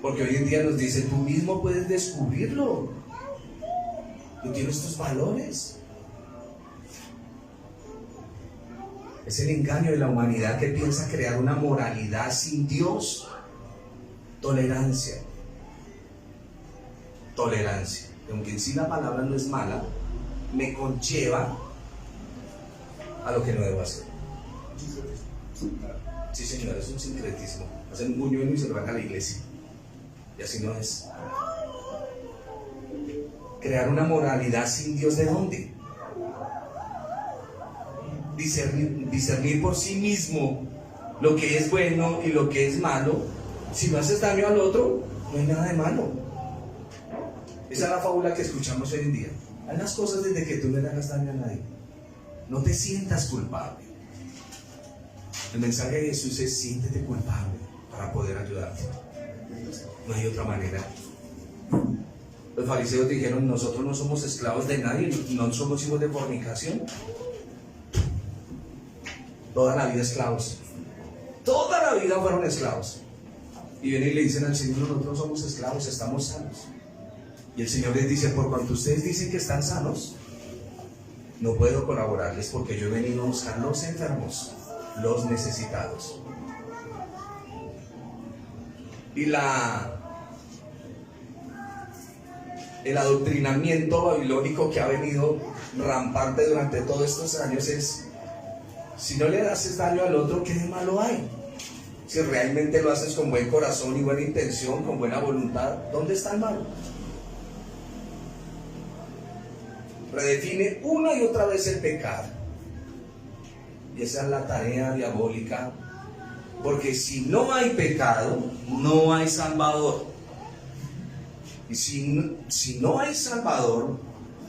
Porque hoy en día nos dice, tú mismo puedes descubrirlo. Tú tienes tus valores. Es el engaño de la humanidad que piensa crear una moralidad sin Dios. Tolerancia. Tolerancia. Aunque en sí la palabra no es mala, me conlleva a lo que no debo hacer. Sí, señor, es un sincretismo. Hacen un buñuelo y se lo van a la iglesia. Y así no es. Crear una moralidad sin Dios, ¿de dónde? Discernir por sí mismo lo que es bueno y lo que es malo. Si no haces daño al otro, no hay nada de malo. Esa es la fábula que escuchamos hoy en día. Haz las cosas desde que tú no le hagas daño a nadie. No te sientas culpable. El mensaje de Jesús es: siéntete culpable para poder ayudarte. No hay otra manera. Los fariseos dijeron: nosotros no somos esclavos de nadie, no somos hijos de fornicación. Toda la vida esclavos. Toda la vida fueron esclavos. Y vienen y le dicen al Señor: nosotros somos esclavos, estamos sanos. Y el Señor les dice: por cuanto ustedes dicen que están sanos, no puedo colaborarles, porque yo he venido a buscar los enfermos, los necesitados. Y el adoctrinamiento babilónico que ha venido rampante durante todos estos años es: si no le haces daño al otro, ¿qué de malo hay? Si realmente lo haces con buen corazón y buena intención, con buena voluntad, ¿dónde está el malo? Redefine una y otra vez el pecado. Y esa es la tarea diabólica, porque si no hay pecado, no hay Salvador. Y si no hay Salvador,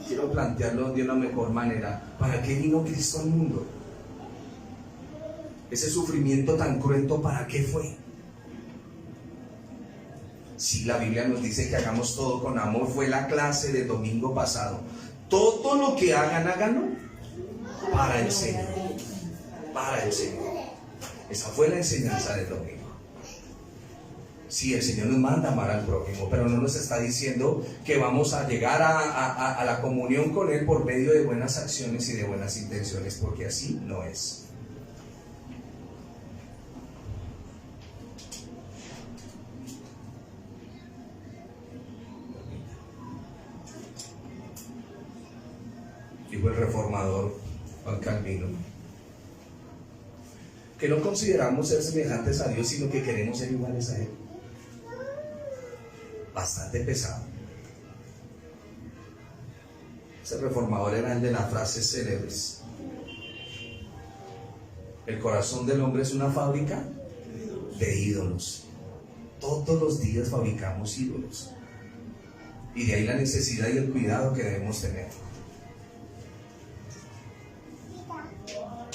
quiero plantearlo de una mejor manera: ¿para qué vino Cristo al mundo? Ese sufrimiento tan cruento, ¿para qué fue? Si la Biblia nos dice que hagamos todo con amor, fue la clase del domingo pasado. Todo lo que hagan, háganlo para el Señor. Para el Señor. Esa fue la enseñanza del domingo. Sí, el Señor nos manda amar al prójimo, pero no nos está diciendo que vamos a llegar a la comunión con Él por medio de buenas acciones y de buenas intenciones, porque así no es. Dijo el reformador Juan Calvino, que no consideramos ser semejantes a Dios, sino que queremos ser iguales a Él. Bastante pesado. Ese reformador era el de las frases célebres: el corazón del hombre es una fábrica de ídolos. todos los días fabricamos ídolos. Y de ahí la necesidad y el cuidado que debemos tener.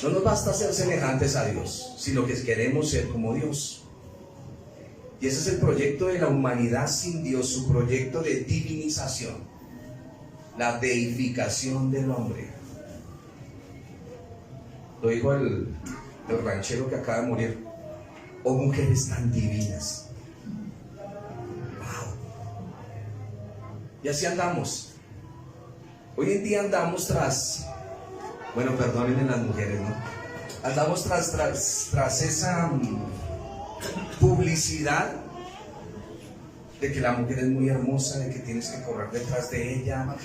No nos basta ser semejantes a Dios, sino que queremos ser como Dios. Y ese es el proyecto de la humanidad sin Dios, su proyecto de divinización, la deificación del hombre. Lo dijo el ranchero que acaba de morir: oh mujeres tan divinas. Wow. Y así andamos. Hoy en día andamos bueno, perdónenme las mujeres, ¿no? Andamos tras esa publicidad de que la mujer es muy hermosa, de que tienes que correr detrás de ella,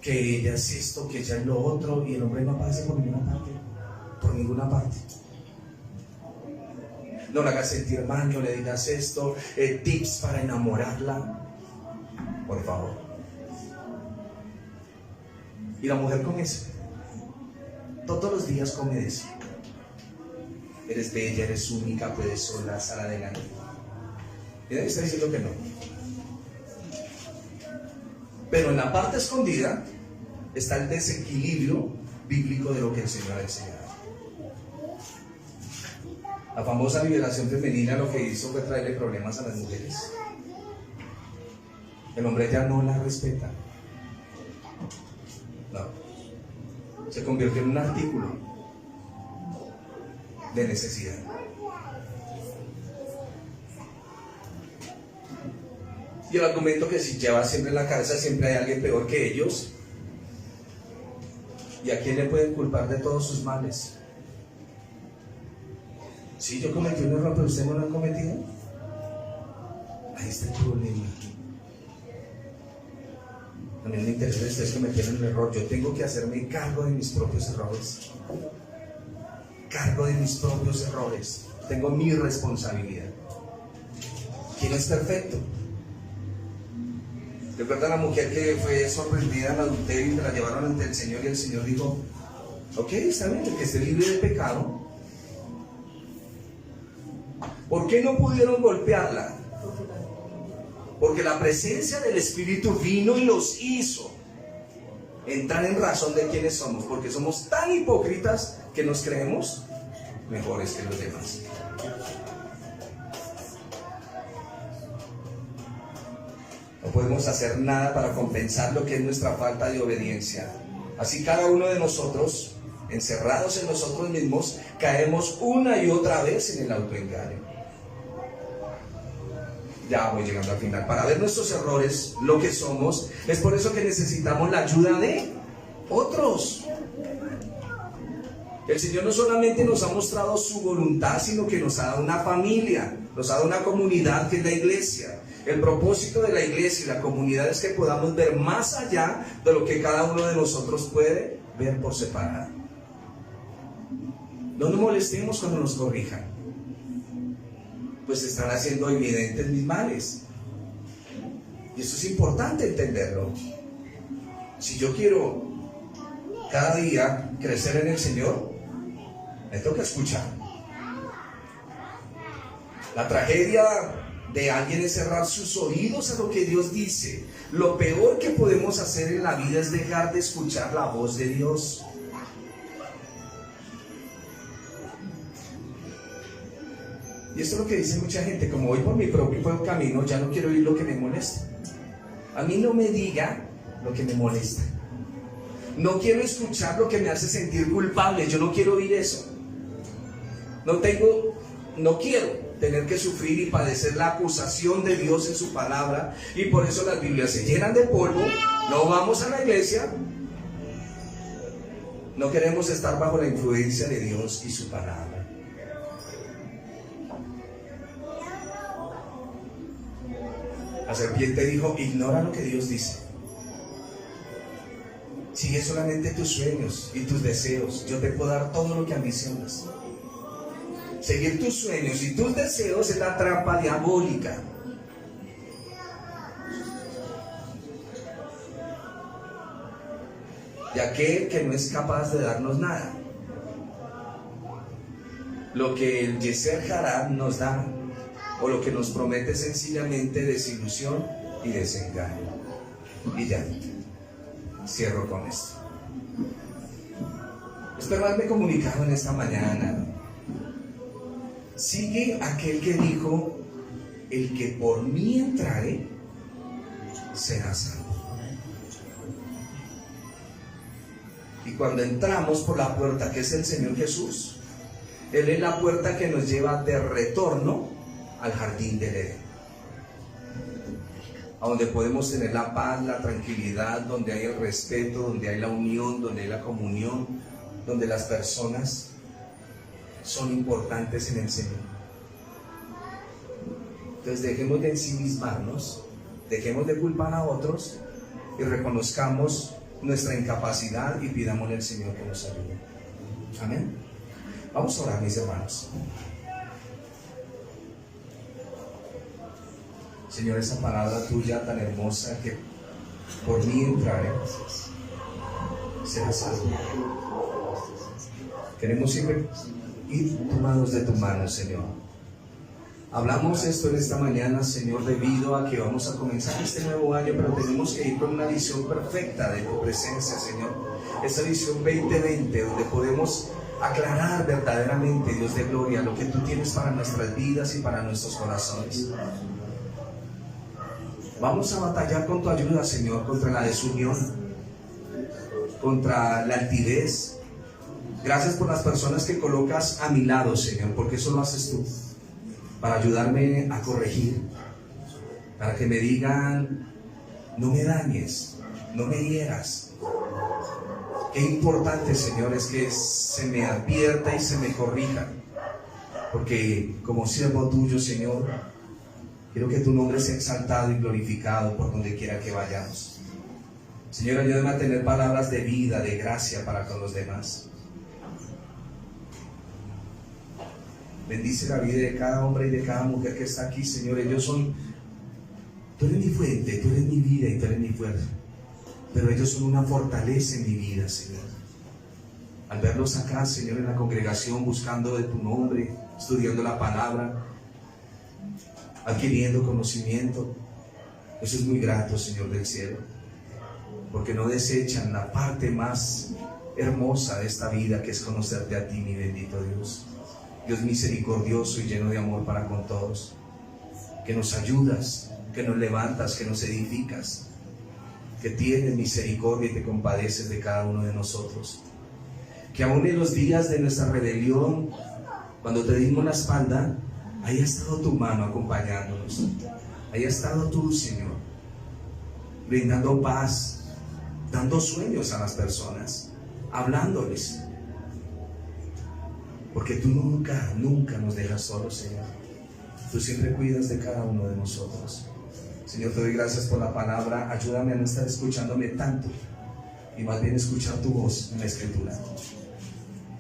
que ella es esto, que ella es lo otro, y el hombre no aparece por ninguna parte. No la hagas sentir mal, no le digas esto, tips para enamorarla, por favor. Y la mujer come eso. Todos los días come eso. Eres bella, eres única, puedes sola, sal adelante. Y nadie está diciendo que no. Pero en la parte escondida está el desequilibrio bíblico de lo que el Señor ha enseñado. La famosa liberación femenina lo que hizo fue traerle problemas a las mujeres. El hombre ya no la respeta. No. Se convirtió en un artículo de necesidad. Y el argumento que si lleva siempre en la cabeza, siempre hay alguien peor que ellos. ¿Y a quién le pueden culpar de todos sus males? Si yo cometí un error, pero usted no lo ha cometido. Ahí está el problema. A mí no me interesa que ustedes cometieron el error. Yo tengo que hacerme cargo de mis propios errores. Cargo de mis propios errores. Tengo mi responsabilidad. ¿Quién es perfecto? Recuerda a la mujer que fue sorprendida en adulterio y la llevaron ante el Señor, y el Señor dijo: ok, está bien, el que esté libre de pecado. ¿Por qué no pudieron golpearla? Porque la presencia del Espíritu vino y los hizo entrar en razón de quiénes somos, porque somos tan hipócritas que nos creemos mejores que los demás. No podemos hacer nada para compensar lo que es nuestra falta de obediencia. Así cada uno de nosotros, encerrados en nosotros mismos, caemos una y otra vez en el autoengaño. Ya voy llegando al final. Para ver nuestros errores, lo que somos, es por eso que necesitamos la ayuda de otros. El Señor no solamente nos ha mostrado su voluntad, sino que nos ha dado una familia, nos ha dado una comunidad que es la iglesia. El propósito de la iglesia y la comunidad es que podamos ver más allá de lo que cada uno de nosotros puede ver por separado. No nos molestemos cuando nos corrijan, pues están haciendo evidentes mis males. Y eso es importante entenderlo. Si yo quiero cada día crecer en el Señor, me toca escuchar. La tragedia de alguien es cerrar sus oídos a lo que Dios dice. Lo peor que podemos hacer en la vida es dejar de escuchar la voz de Dios. Y esto es lo que dice mucha gente: como voy por mi propio camino, ya no quiero oír lo que me molesta. A mí no me diga lo que me molesta. No quiero escuchar lo que me hace sentir culpable. Yo no quiero oír eso. No quiero tener que sufrir y padecer la acusación de Dios en su palabra. Y por eso las Biblias se llenan de polvo. No vamos a la iglesia. No queremos estar bajo la influencia de Dios y su palabra. La serpiente dijo: ignora lo que Dios dice. Sigue solamente tus sueños y tus deseos. Yo te puedo dar todo lo que ambicionas. Seguir tus sueños y tus deseos es la trampa diabólica. De aquel que no es capaz de darnos nada. Lo que el Yeser Hará nos da o lo que nos promete es sencillamente desilusión y desengaño. Y ya, cierro con esto. Espero haberme comunicado en esta mañana. Sigue aquel que dijo: el que por mí entrare será salvo. Y cuando entramos por la puerta que es el Señor Jesús, Él es la puerta que nos lleva de retorno al jardín del Edén, a donde podemos tener la paz, la tranquilidad, donde hay el respeto, donde hay la unión, donde hay la comunión, donde las personas son importantes en el Señor. Entonces dejemos de ensimismarnos, dejemos de culpar a otros y reconozcamos nuestra incapacidad y pidámosle al Señor que nos ayude. Amén. Vamos a orar, mis hermanos. Señor, esa palabra tuya tan hermosa que por mí entraré, será salvo. Queremos siempre ir tomados de tu mano, Señor. Hablamos esto en esta mañana, Señor, debido a que vamos a comenzar este nuevo año, pero tenemos que ir con una visión perfecta de tu presencia, Señor. Esa visión 2020, donde podemos aclarar verdaderamente, Dios de gloria, lo que tú tienes para nuestras vidas y para nuestros corazones. Vamos a batallar con tu ayuda, Señor, contra la desunión, contra la altivez. Gracias por las personas que colocas a mi lado, Señor, porque eso lo haces tú, para ayudarme a corregir, para que me digan: no me dañes, no me hieras. Qué importante, Señor, es que se me advierta y se me corrija, porque como siervo tuyo, Señor, quiero que tu nombre sea exaltado y glorificado por donde quiera que vayamos. Señor, ayúdame a tener palabras de vida, de gracia para con los demás. Bendice la vida de cada hombre y de cada mujer que está aquí, Señor. Ellos son, tú eres mi fuente, tú eres mi vida y tú eres mi fuerza. Pero ellos son una fortaleza en mi vida, Señor. Al verlos acá, Señor, en la congregación, buscando de tu nombre, estudiando la palabra, adquiriendo conocimiento, eso es muy grato, Señor del cielo, porque no desechan la parte más hermosa de esta vida, que es conocerte a ti, mi bendito Dios. Dios misericordioso y lleno de amor para con todos, que nos ayudas, que nos levantas, que nos edificas, que tienes misericordia y te compadeces de cada uno de nosotros, que aún en los días de nuestra rebelión, cuando te dimos la espalda, ahí ha estado tu mano acompañándonos, ahí ha estado tú, Señor, brindando paz, dando sueños a las personas, hablándoles. Porque tú nunca, nunca nos dejas solos, Señor. Tú siempre cuidas de cada uno de nosotros. Señor, te doy gracias por la palabra. Ayúdame a no estar escuchándome tanto y más bien escuchar tu voz en la Escritura.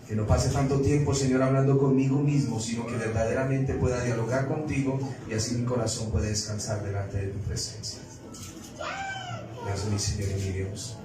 Que no pase tanto tiempo, Señor, hablando conmigo mismo, sino que verdaderamente pueda dialogar contigo y así mi corazón pueda descansar delante de tu presencia. Gracias, mi Señor y mi Dios.